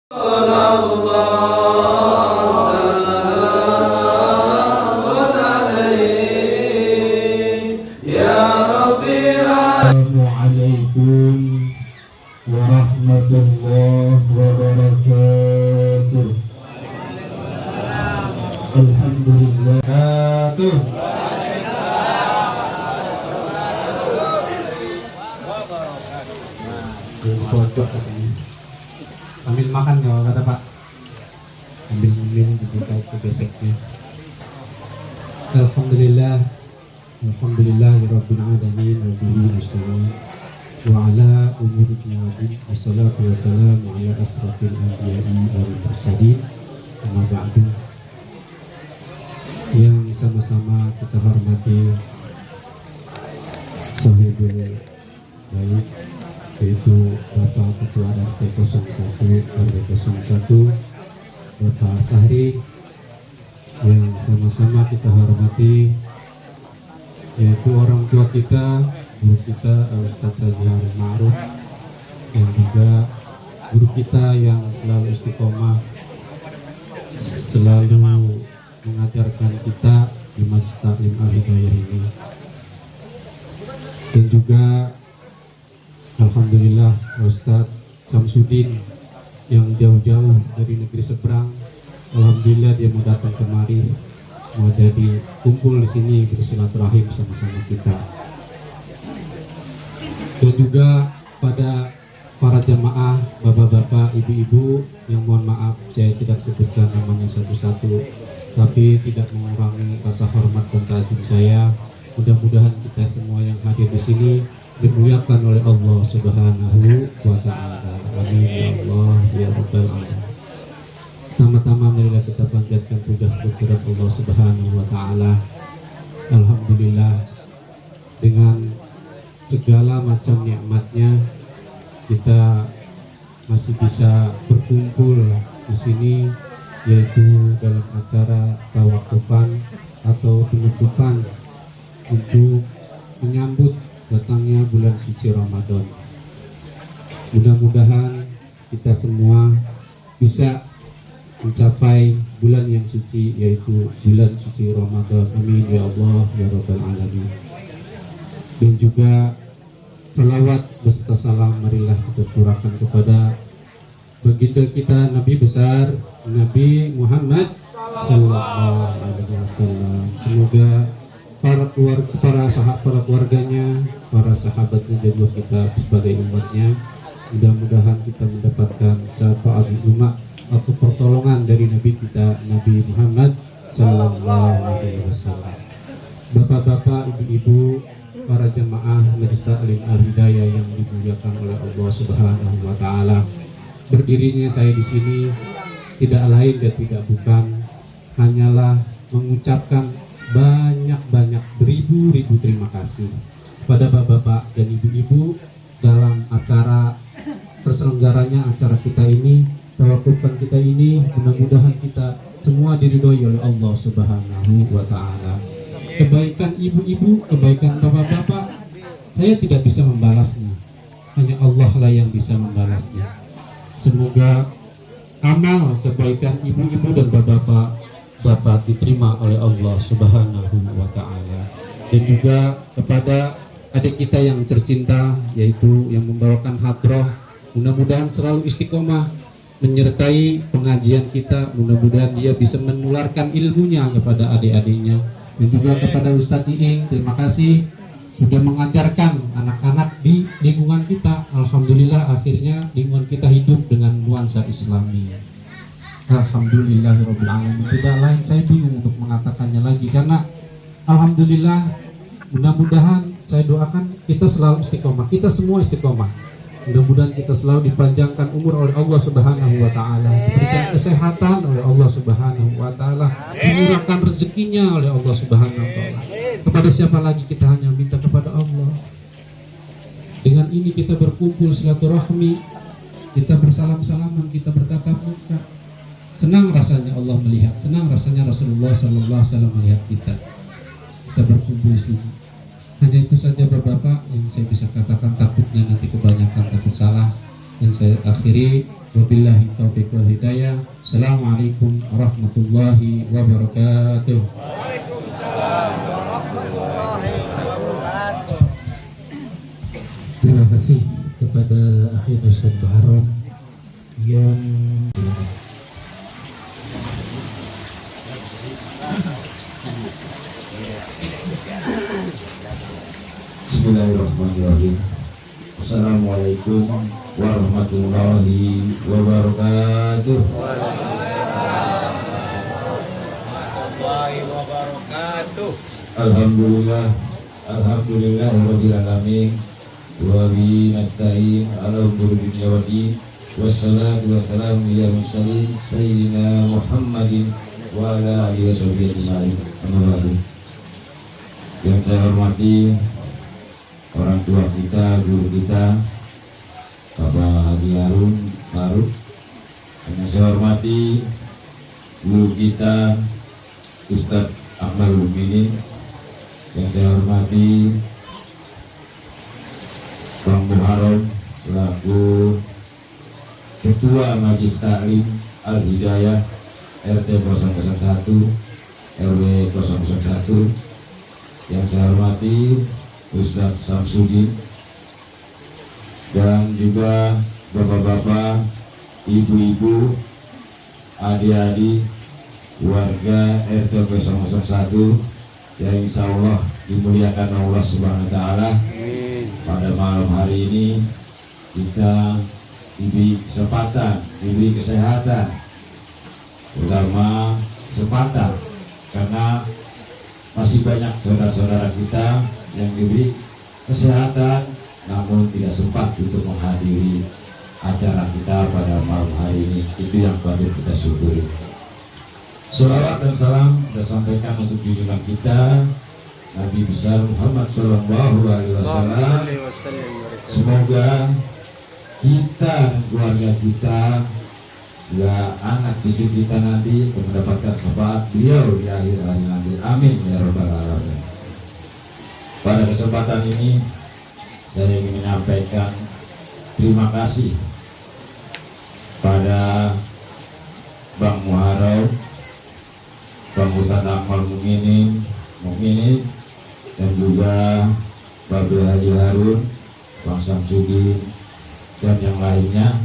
Assalamualaikum warahmatullahi wabarakatuh. Alhamdulillah. Ambil makan kalau kata Pak. Ambil dibuka itu beseknya. Alhamdulillah. Alhamdulillahirabbil alamin wa bihi nasta'in wa ala umuri dinina wassalatu wassalamu ala asrofil anbiya'i wal mursalin. Amma ba'du. Yang sama-sama kita hormati sahibul baik, yaitu Bapak Ketua RT 01 RW 01 Bapak Sahri, yang sama-sama kita hormati yaitu orang tua kita, guru kita Ustaz Rajihar Ma'ruf, dan juga guru kita yang selalu istiqomah, selalu mengajarkan kita di Majlis Taklim Al-Hidayah ini. Dan juga alhamdulillah Ustaz Samsudin yang jauh-jauh dari negeri seberang, alhamdulillah dia mau datang kemari, mau jadi kumpul di sini bersilaturahim sama-sama kita. Dan juga pada para jamaah, bapak-bapak, ibu-ibu yang mohon maaf saya tidak sebutkan namanya satu-satu, tapi tidak mengurangi rasa hormat dan ta'zim saya. Mudah-mudahan kita semua yang hadir di sini dimuliakan oleh Allah Subhanahu wa Ta'ala. Amin ya Allah ya Rabbal alamin. Pertama-tama marilah kita panjatkan puja kepada Allah Subhanahu wa Ta'ala. Alhamdulillah, dengan segala macam nikmatnya kita masih bisa berkumpul di sini, yaitu dalam acara tawakufan atau penutupan untuk menyambut datangnya bulan suci Ramadan. Mudah-mudahan kita semua bisa mencapai bulan yang suci, yaitu bulan suci Ramadan. Amin ya Allah ya Rabbal alamin. Dan juga salawat beserta salam marilah kita curahkan kepada baginda kita Nabi besar Nabi Muhammad sallallahu alaihi wasallam. Semoga para keluarganya, para sahabatnya, dan juga kita sebagai umatnya, mudah-mudahan kita mendapatkan syafaat umat atau pertolongan dari Nabi kita Nabi Muhammad sallallahu alaihi wasallam. Bapak-bapak, ibu-ibu, para jemaah Majlis Taklim Al-Hidayah yang dimuliakan oleh Allah Subhanahu wa Ta'ala, berdirinya saya di sini tidak lain dan tidak bukan hanyalah mengucapkan banyak beribu-ribu terima kasih kepada bapak-bapak dan ibu-ibu dalam acara terselenggaranya acara kita ini, tawakufan kita ini. Mudah-mudahan kita semua diridhoi oleh Allah Subhanahu wa Ta'ala. Kebaikan ibu-ibu, kebaikan bapak-bapak, saya tidak bisa membalasnya, hanya Allah lah yang bisa membalasnya. Semoga amal kebaikan ibu-ibu dan bapak-bapak dapat diterima oleh Allah Subhanahu wa Ta'ala. Dan juga kepada adik kita yang tercinta, yaitu yang membawakan hadroh, mudah-mudahan selalu istiqomah menyertai pengajian kita. Mudah-mudahan dia bisa menularkan ilmunya kepada adik-adiknya. Dan juga kepada Ustadz Iing, terima kasih sudah mengajarkan anak-anak di lingkungan kita. Alhamdulillah akhirnya lingkungan kita hidup dengan nuansa Islami. Alhamdulillahirabbil alamin. Tidak lain saya bingung untuk mengatakannya lagi, karena alhamdulillah, mudah-mudahan saya doakan kita selalu istiqomah, kita semua istiqomah. Mudah-mudahan kita selalu dipanjangkan umur oleh Allah Subhanahu wa Ta'ala, diberikan kesehatan oleh Allah Subhanahu wa Ta'ala, dimurahkan rezekinya oleh Allah Subhanahu wa Ta'ala. Kepada siapa lagi kita hanya minta kepada Allah. Dengan ini kita berkumpul silaturahmi, kita bersalam-salaman, kita bertatap muka. Senang rasanya Allah melihat, senang rasanya Rasulullah Sallallahu Alaihi Wasallam melihat kita. Kita berkumpul di sini. Hanya itu saja Bapak yang saya bisa katakan, takutnya nanti kebanyakan takut salah. dan saya akhiri, wabillahi taufiq wal hidayah. Assalamualaikum warahmatullahi wabarakatuh. Waalaikumsalam warahmatullahi wabarakatuh. Terima kasih kepada Akhir Ustaz Baharon yang Bismillahirrahmanirrahim. Assalamualaikum warahmatullahi wabarakatuh. Warahmatullahi wabarakatuh. Alhamdulillah, alhamdulillahirabbil alamin. Wa bihi nasta'in ala umuri dunya wad din. Wassalatu wassalamu ala mursalin sayyidina Muhammadin wa ala alihi washabihi ajma'in. Amma ba'du. Yang saya hormati orang tua kita, guru kita, Bapak Haji Harun Faruk. Yang saya hormati guru kita, Ustadz Ahmad Mukminin. Yang saya hormati Bang Muharram selaku Ketua Majelis Taklim Al Hidayah RT 001 RW 001. Yang saya hormati Ustadz Samsudin dan juga bapak-bapak, ibu-ibu, adik-adik warga RT 001 yang insya Allah dimuliakan Allah Subhanahu Wa Taala. Pada malam hari ini kita diberi kesempatan, diberi kesehatan, terutama kesempatan karena masih banyak saudara-saudara kita yang diberi kesehatan namun tidak sempat untuk menghadiri acara kita pada malam hari ini. Itu yang patut kita syukuri. Salawat dan salam kita sampaikan untuk junjungan kita Nabi besar Muhammad Shallallahu Alaihi Wasallam. Semoga kita dan keluarga kita, ya anak cucu kita nanti mendapatkan syafaat beliau di akhir hari nanti. Amin ya rabbal alamin. Pada kesempatan ini saya ingin menyampaikan terima kasih pada Bang Muharram, Bang Ustadz Ahmad Mukminin, dan juga Bapak Haji Harun, Bang Samsudin, dan yang lainnya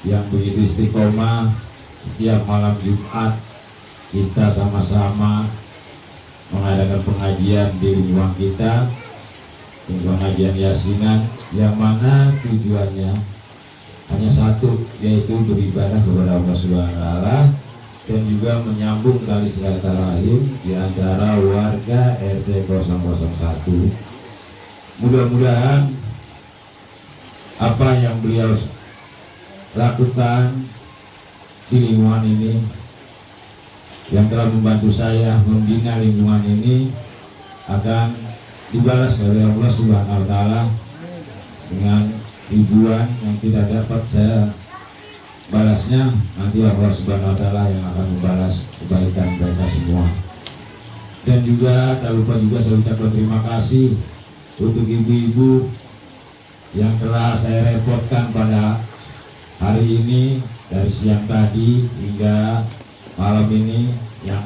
yang begitu istiqomah setiap malam Jumat kita sama-sama mengadakan pengajian di lingkungan kita, pengajian yasinan yang mana tujuannya hanya satu, yaitu beribadah kepada Allah Subhanahu Wa Taala dan juga menyambung tali silaturahim di antara warga RT 001. Mudah-mudahan apa yang beliau lakukan di lingkungan ini, yang telah membantu saya membina lingkungan ini, akan dibalas oleh Allah Subhanahu Wa Taala dengan ribuan yang tidak dapat saya balasnya. Nanti Allah Subhanahu Wa Taala yang akan membalas kebaikan mereka semua. Dan juga tak lupa juga saya ucapkan terima kasih untuk ibu-ibu yang telah saya repotkan pada hari ini dari siang tadi hingga malam ini, yang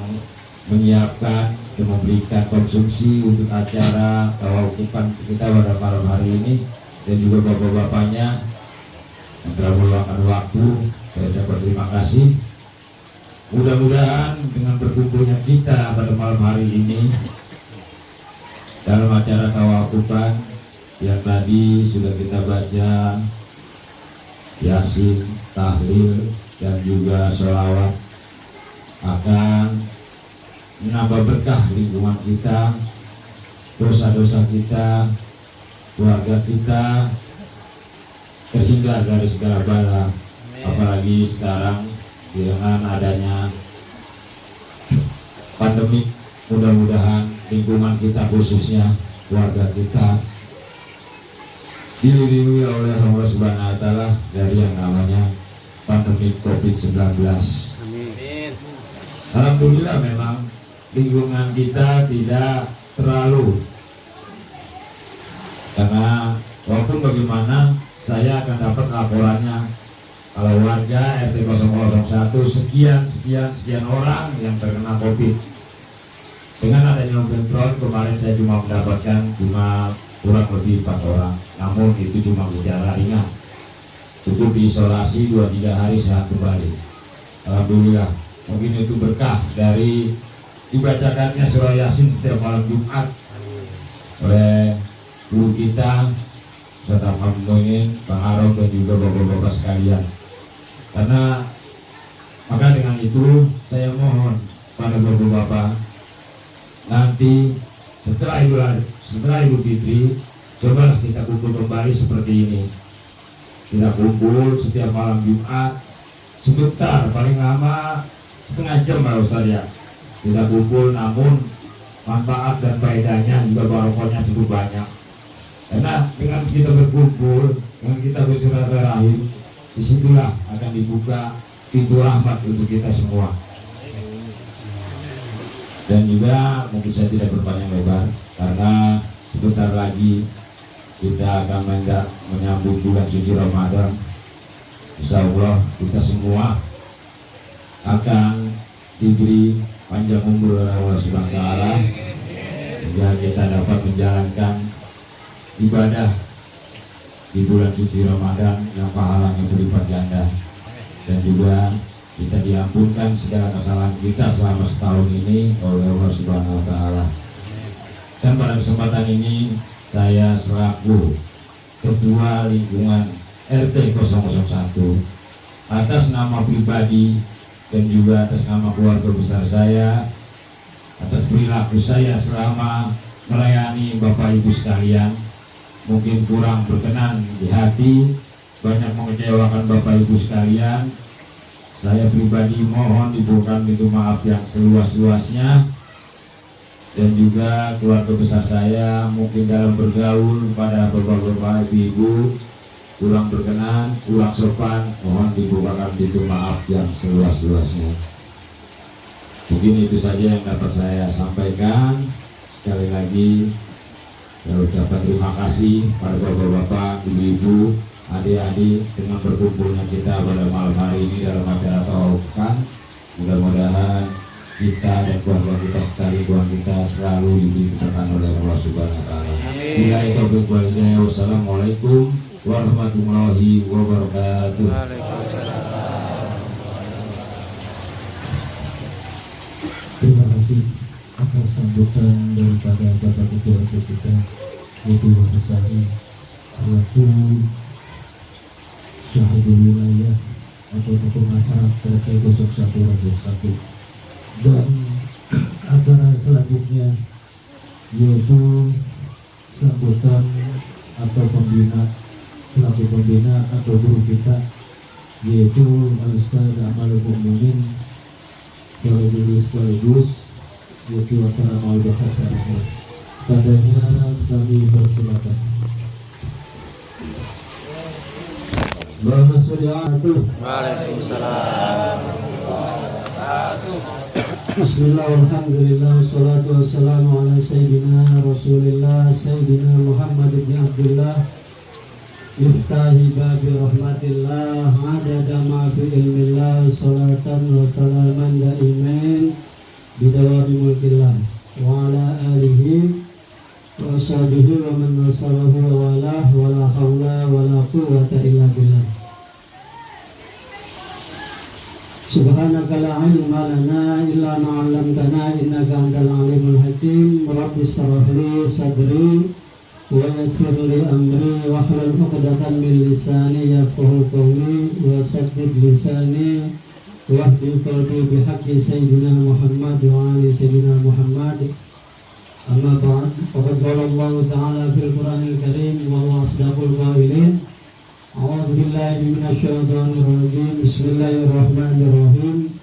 menyiapkan dan memberikan konsumsi untuk acara tawakupan kita pada malam hari ini, dan juga bapak-bapaknya yang telah meluangkan waktu. Saya ucapkan terima kasih. Mudah-mudahan dengan berkumpulnya kita pada malam hari ini dalam acara tawakupan yang tadi sudah kita baca Yasin, tahlil, dan juga sholawat, akan menambah berkah lingkungan kita, dosa-dosa kita, keluarga kita terhindar dari segala bala. Apalagi sekarang dengan adanya pandemi, mudah-mudahan lingkungan kita khususnya keluarga kita dilindungi oleh Allah Subhanahu Wa Taala dari yang namanya pandemi COVID-19. Amin. Alhamdulillah memang lingkungan kita tidak terlalu, karena walaupun bagaimana saya akan dapat laporannya. Kalau warga RT 001 sekian orang yang terkena COVID. Dengan adanya Omikron kemarin saya cuma mendapatkan kurang lebih 4 orang. Namun itu cuma gejala ringan. Cukup diisolasi 2-3 hari sehat kembali. Alhamdulillah. Mungkin itu berkah dari dibacakannya surah Yasin setiap malam Jumat oleh guru kita serta Pak Muin, Bang Arok dan juga bapak-bapak sekalian. Karena maka dengan itu saya mohon pada bapak-bapak nanti setelah Idul Fitri cobalah kita kumpul kembali seperti ini. Kita kumpul setiap malam Jumat sebentar, paling lama setengah jam lah Ustaz ya. Kita kumpul, namun manfaat dan faedahnya juga barokahnya cukup banyak. Karena dengan kita berkumpul, dengan kita bersilaturahim, disitulah akan dibuka pintu rahmat untuk kita semua. Dan juga mungkin saya tidak berpanjang lebar karena sebentar lagi kita akan menyambut bulan suci Ramadan. Insya Allah kita semua akan diberi panjang umur oleh Allah Subhanahu wa Ta'ala sehingga kita dapat menjalankan ibadah di bulan suci Ramadan yang pahalanya berlipat ganda, dan juga kita diampunkan segala kesalahan kita selama setahun ini oleh Allah Subhanahu wa Ta'ala. Dan pada kesempatan ini saya selaku Ketua Lingkungan RT 001 atas nama pribadi dan juga atas nama keluarga besar saya, atas perilaku saya selama melayani Bapak Ibu sekalian, mungkin kurang berkenan di hati, banyak mengecewakan Bapak Ibu sekalian. Saya pribadi mohon diberikan pintu maaf yang seluas-luasnya. Dan juga keluarga besar saya mungkin dalam bergaul pada bapak-bapak ibu kurang berkenan, kurang sopan, mohon dibukakan pintu maaf yang seluas-luasnya. Mungkin itu saja yang dapat saya sampaikan. Sekali lagi saya ucapkan terima kasih pada bapak-bapak, ibu-ibu, adik-adik dengan berkumpulnya kita pada malam hari ini dalam acara Taukan. Mudah-mudahan kita dan keluarga kita sekali, Tuhan kita selalu diberikan oleh Allah Subhanahu wa Ta'ala. Wassalamualaikum warahmatullahi wabarakatuh. Terima kasih atas sambutan daripada Bapak Ketua kita, yaitu Bapak saya selaku Syahidul Wilayah atau tokoh masyarakat RT 01 dan acara selanjutnya yaitu sambutan atau pembina selaku pembina atau guru kita yaitu Al-Ustaz Amalul Mu'minin sekaligus yaitu acara Maulid Hasan. Padanya kami persilakan. Waalaikumsalam. Bismillah, alhamdulillah, wassalatu wassalamu ala sayyidina Rasulillah Sayyidina Muhammad ibn Abdullah Yuftahi babi rahmatillah Adada ma fi ilmillah Salatan wa salaman da'iman Bidawari mulkillah Wa ala alihi Wa sahbihi wa man nasalahu wa walah Wa la hawla wa la quwwata illa billah. Subhanaka la ilma lana illa ma 'allamtana innaka antal alimul hakim. Rabbi shrah li sadri wa yassir li amri wahlul 'uqdatam min lisani yafqahu qawli wa saddid lisani wahdi qalbi bihaqqi sayyidina Muhammad wa ali sayyidina Muhammad. Amma ba'd, faqad qala Allah ta'ala fil Qur'anil Karim wa huwa asdaqul qailin. A'udzu billahi minasyaitonir rajim. Bismillahirrahmanirrahim.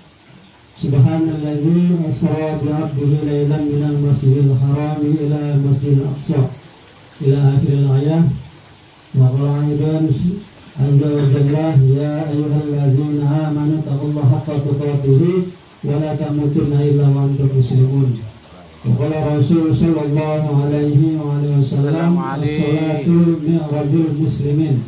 Subhanalladzi asra bi 'abdihi lailan minal masjidil haram ila masjidil aqsa ila akhiril ayat. Wa qala aidan azza wa jalla ya ayyuhallazina amanu taqullaha haqqa tuqatih wa la tamutunna illa wa antum muslimun. Wa qala Rasul sallallahu alaihi wa alihi wasallam as-salatu mi'rajul muslimin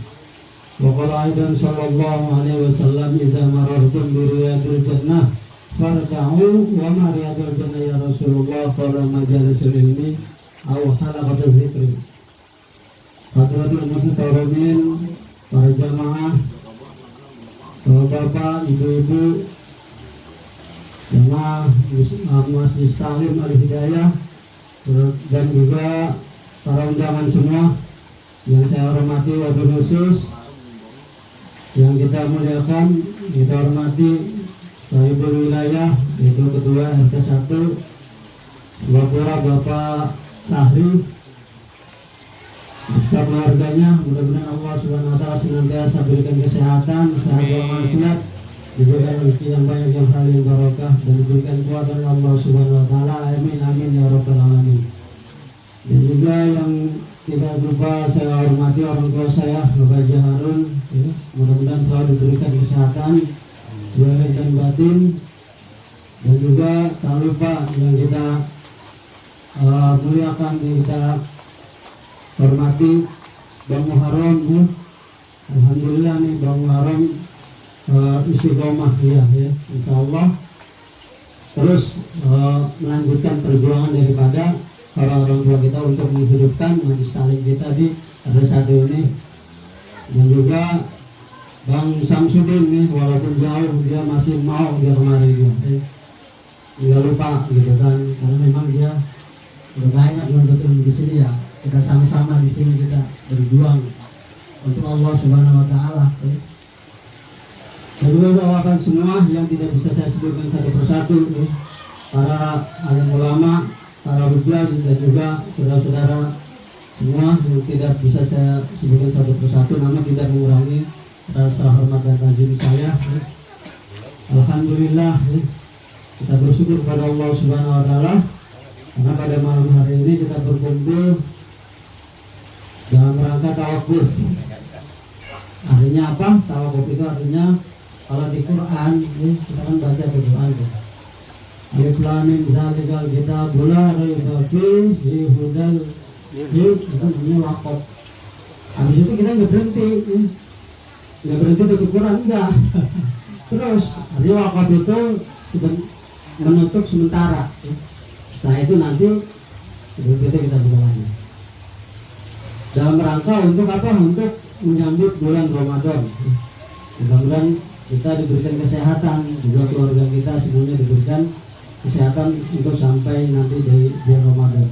Wa qala aidan sallallahu alaihi wasallam idza marartum bi riyadil jannah farka'u wa ma riyadil jannah ya Rasulullah qala majalisul ilmi aw halaqatul dzikri. Hadratul muhtaromin, para jamaah, bapak, ibu-ibu, jamaah Masjid Ta'lim Al-Hidayah, dan juga para undangan semua yang saya hormati, wabil khusus yang kita muliakan, kita hormati Sahibul Wilayah, yaitu Ketua RT 1 Bapak Sahri beserta keluarganya. Mudah-mudahan Allah Subhanahu wa taala senantiasa berikan kesehatan, sehat walafiat, diberikan rezeki yang banyak, yang halal, yang barokah, dan diberikan kuatan Allah Subhanahu wa taala. Amin amin ya rabbal alamin. Dan juga yang tidak lupa saya hormati orang tua saya, Bapak Haji Harun, ya. Mudah-mudahan selalu diberikan kesehatan zahir dan batin. Dan juga tak lupa yang kita muliakan, kita hormati Bang Muharram, ya. Alhamdulillah nih Bang Muharram istiqomah ya, insyaallah terus melanjutkan perjuangan daripada orang-orang tua kita untuk menghidupkan Majelis Ta'lim kita di RT 1 ini. Dan juga Bang Samsudin nih, walaupun jauh dia masih mau dia kemari ya. Nggak lupa gitu kan, karena memang dia udah banyak menuntut ilmu di sini ya. Kita sama-sama di sini kita berjuang untuk Allah Subhanahu wa taala. Dan juga doakan semua yang tidak bisa saya sebutkan satu persatu, para alim ulama, para hujjah, dan juga saudara-saudara semua yang tidak bisa saya sebutkan satu persatu, namun tidak mengurangi rasa hormat dan ta'zim saya. Alhamdulillah, kita bersyukur kepada Allah Subhanahu wa taala karena pada malam hari ini kita berkumpul dalam rangka tawakuf. Artinya apa? Tawakuf itu artinya kalau di Quran kita kan baca di Quran tuh. Alif lam mim zalikal kitabul la raiba fihi hudal, itu namanya wakaf. Habis itu kita nggak berhenti di Quran, enggak. Terus artinya wakaf itu menutup sementara. Setelah itu nanti begitu kita buka lagi. Dalam rangka untuk apa? Untuk menyambut bulan Ramadan. Mudah-mudahan kita diberikan kesehatan, juga keluarga kita semuanya diberikan kesehatan untuk sampai nanti di bulan Ramadan.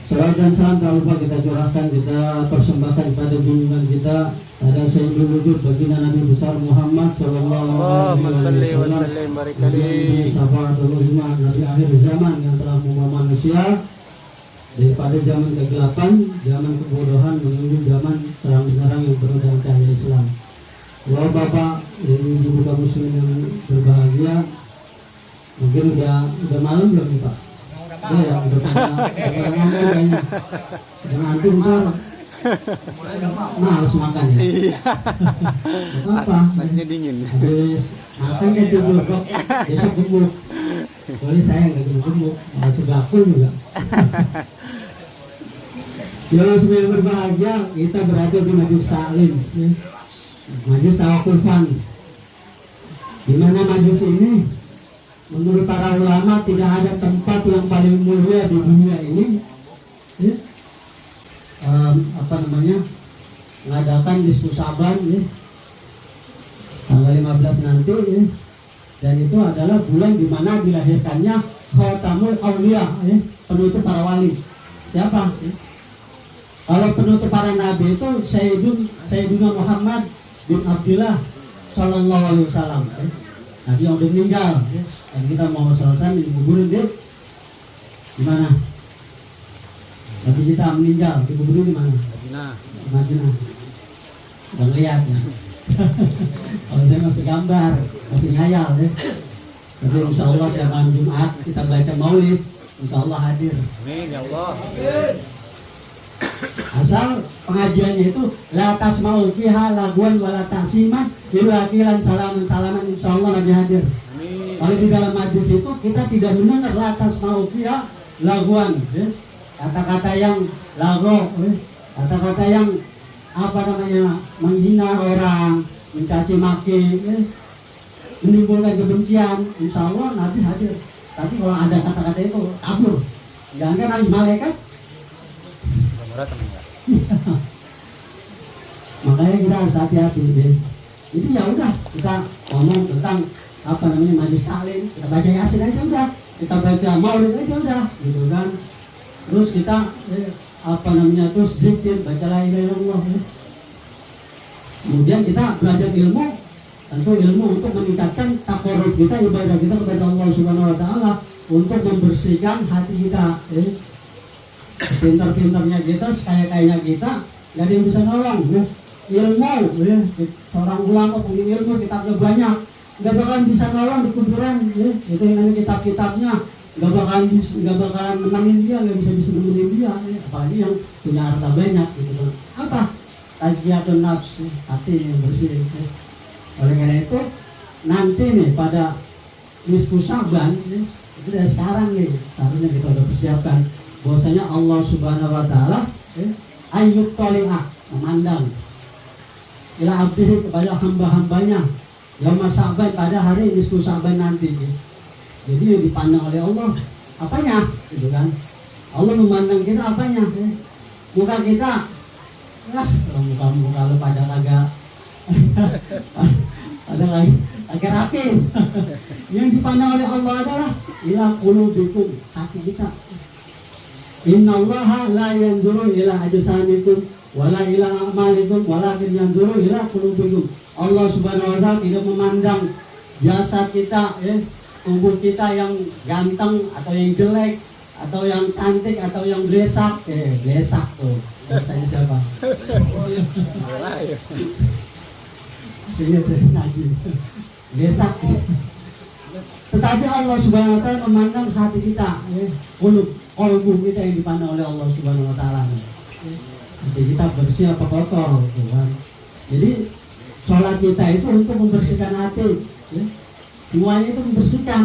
Salawat dan salam tak lupa kita curahkan, kita persembahkan kepada junjungan kita, pada Sayyidul Wujud baginda Nabi besar Muhammad sallallahu alaihi wasallam, syafaat uzma Nabi akhir zaman yang telah membawa manusia daripada zaman kegelapan, zaman kebodohan menuju zaman terang benderang yang penuh dengan cahaya Islam. Wah Bapak, ibu kaum muslimin yang berbahagia, mungkin udah malam belum nih Pak? Ya, udah ngantuk kayaknya. Udah ngantuk ntar harus makan ya? Iya. Apa? Nasinya dingin. Habis makan kan tidur kok, besok gemuk. Boleh saya nggak gemuk, masih bakul juga. Ya semua yang berbahagia, kita berada di Majelis Ta'lim, ya. Majelis Tawakufan. Di mana majelis ini menurut para ulama tidak ada tempat yang paling mulia di dunia ini, ya. Mengadakan diskusi saban, ya. Tanggal 15 nanti, ya. Dan itu adalah bulan di mana dilahirkannya Khatamul Auliya, ya. Penutup para wali. Siapa? Ya? Kalau penutup para nabi itu Sayyiduna Muhammad bin Abdullah Sallallahu Alaihi Wasallam, ya. Nabi yang udah meninggal, ya. Dan kita mau selesai dikuburin di mana? Nabi kita meninggal, dikuburin di mana? Madinah. Udah lihat ya. Kalau saya masih gambar, masih ngayal ya. Jadi insya Allah tiap malam Jumat kita baca maulid, insya Allah hadir. Amin ya Allah. Asal pengajiannya itu la tasma'u fiha lagwan wa la ta'siman illa qilan salaman insya Allah Nabi hadir. Amin. Kalau di dalam majlis itu kita tidak mendengar la tasma'u fiha lagwan, ya. Kata-kata yang lago, ya. Kata-kata yang menghina orang, mencaci maki, menimbulkan kebencian, insya Allah Nabi hadir. Tapi kalau ada kata-kata itu kabur, jangan Nabi malaikat. Makanya kita harus hati-hati deh. Itu ya udah kita ngomong tentang majelis taklim, kita baca yasin aja udah, kita baca maulid aja udah, gitu kan. Terus kita terus zikir, baca la ilaha illallah. Kemudian kita belajar ilmu, tentu ilmu untuk meningkatkan taqarrub kita, ibadah kita kepada Allah Subhanahu wa taala, untuk membersihkan hati kita. Pintar-pintarnya kita, sekaya-kayanya kita, gak ada yang bisa nolong. Ilmu, seorang ulama punya ilmu, kitabnya banyak, gak bakalan bisa nolong di kuburan. Itu yang namanya kitab-kitabnya, gak bakalan menangin dia, gak bisa nemenin dia. Apalagi yang punya harta banyak, gitu. Apa? Tazkiyatun nafs, hati yang bersih. Oleh karena itu, nanti nih pada nisfu Syaban, itu dari sekarang nih, seharusnya kita udah persiapkan. Bahwasanya Allah Subhanahu wa taala ayyut tali'ah, memandang ila abdihi, kepada hamba-hambanya yauma Sa'ban, pada hari nisfu Sa'ban nanti. Jadi yang dipandang oleh Allah apanya, gitu kan. Allah memandang kita apanya? Muka kita, muka lu pada kagak ada lagi agak rapi. Yang dipandang oleh Allah adalah ila qulubikum, hati kita. Innallaha la yanzuru ila ajsamikum wala ila a'malikum walakin yanzuru ila qulubikum. Allah Subhanahu wa taala tidak memandang jasad kita, tubuh kita yang ganteng atau yang jelek atau yang cantik atau yang blesak. Blesak tuh bahasanya siapa? Sini ngaji. Blesak. Tetapi Allah Subhanahu wa taala memandang hati kita, kolbu kita yang dipandang oleh Allah Subhanahu wa taala. Jadi kita bersih apa kotor, kan? Jadi sholat kita itu untuk membersihkan hati, semuanya itu membersihkan.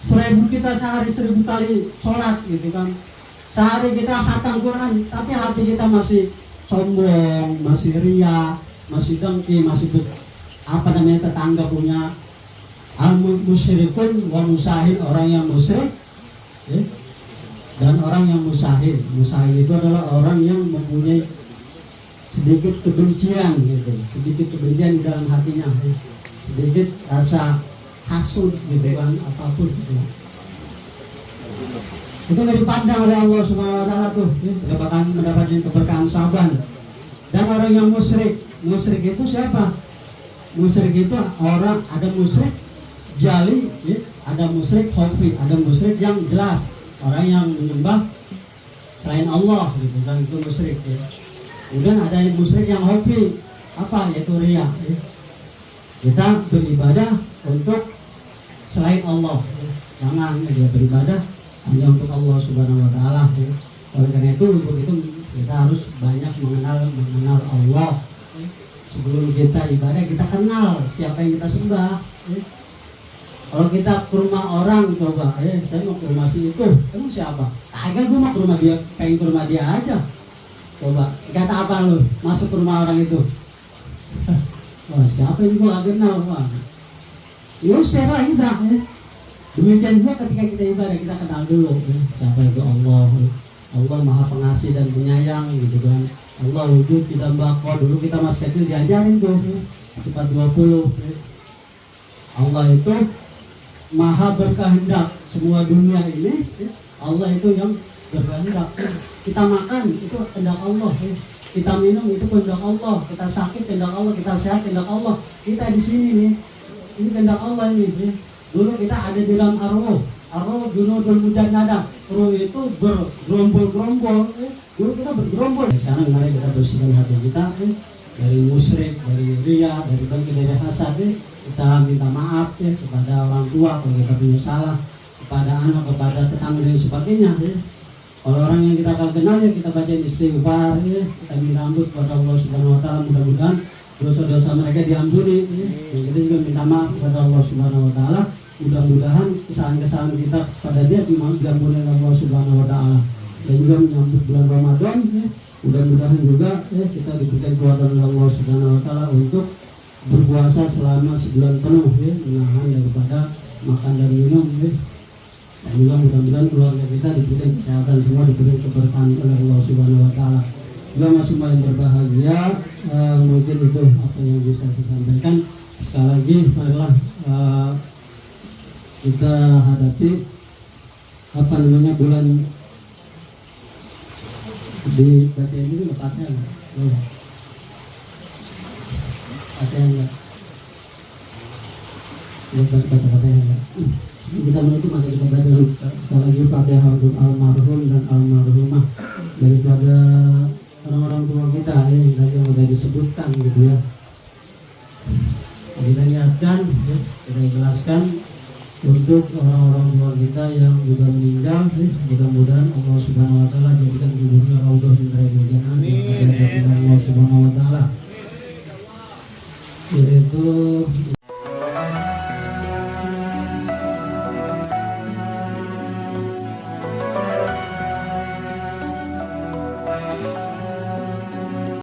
1000 kita sehari 1000 kali sholat, gitu kan. Sehari kita khatam Quran, tapi hati kita masih sombong, masih ria, masih dengki, masih tetangga punya. Al-musyrikun wa musahid, orang yang musyrik dan orang yang musahid. Musahid itu adalah orang yang mempunyai sedikit kebencian, gitu, sedikit kebencian di dalam hatinya, sedikit rasa hasud, gitu kan, apapun gitu. Itu nggak dipandang oleh Allah Subhanahu wa taala tuh, mendapatkan keberkahan Syaban. Dan orang yang musyrik itu siapa? Musyrik itu orang, ada musyrik jali, ada musyrik khafi, ada musyrik yang jelas, orang yang menyembah selain Allah, gitu kan, itu musyrik. Kemudian ada musyrik yang khafi, apa? Yaitu riya. Kita beribadah untuk selain Allah, jangan dia beribadah hanya untuk Allah Subhanahu wa taala. Oleh karena itu, untuk itu kita harus banyak mengenal Allah. Sebelum kita ibadah, kita kenal siapa yang kita sembah. Kalau kita ke rumah orang, coba, saya mau ke rumah si itu, kamu siapa? Kagak, gue mau ke rumah dia, pengen ke rumah dia aja. Coba, kata apa lu? Masuk ke rumah orang itu. Wah, siapa yang gue gak kenal? Wah, yusir lah kita. Demikian juga ketika kita ibadah, kita kenal dulu. Siapa itu Allah? Allah Maha Pengasih dan Penyayang, gitu kan. Allah wujud, kita bako. Dulu kita masih kecil diajarin tuh, sifat 20. Allah itu Maha berkehendak, semua dunia ini Allah itu yang berkehendak. Kita makan itu kehendak Allah, kita minum itu kehendak Allah, kita sakit kehendak Allah, kita sehat kehendak Allah. Kita di sini nih, ini kehendak Allah ini. Dulu kita ada di dalam arwah junudul mujannada, ruh itu bergerombol-gerombol. Dulu kita bergerombol. Sekarang mari kita bersihkan hati kita dari musyrik, dari riya, dari bangkit, dari hasad. Kita minta maaf kepada orang tua kalau kita punya salah, kepada anak, kepada tetangga dan sebagainya. Kalau orang yang kita kenal kita baca istighfar, kita minta ampun kepada Allah Subhanahu wa taala, mudah-mudahan dosa-dosa mereka diampuni. Kita juga minta maaf kepada Allah Subhanahu wa taala, mudah-mudahan kesalahan-kesalahan kita pada dia diampuni oleh Allah Subhanahu wa taala. Dan juga menyambut bulan Ramadan, Mudah-mudahan juga kita diberikan kekuatan oleh Allah Subhanahu wa taala untuk berpuasa selama sebulan penuh menahan daripada makan dan minum dan juga mudah-mudahan keluarga kita diberikan kesehatan, semua diberikan keberkahan oleh Allah Subhanahu wa taala. Juga masih yang berbahagia, mungkin itu apa yang bisa saya sampaikan. Sekali lagi marilah kita hadapi bulan di baca ini lepasnya enggak kata-katanya enggak. Kita menutup, maka kita baca sekali lagi Fatihah untuk almarhum dan almarhumah daripada orang-orang tua kita yang tadi sudah disebutkan gitu ya. Kita niatkan, kita jelaskan untuk orang-orang tua kita yang sudah meninggal, mudah-mudahan Allah Subhanahu wa taala jadikan kuburnya raudhah min riyadil jannah dengan Allah Subhanahu wa taala. Yaitu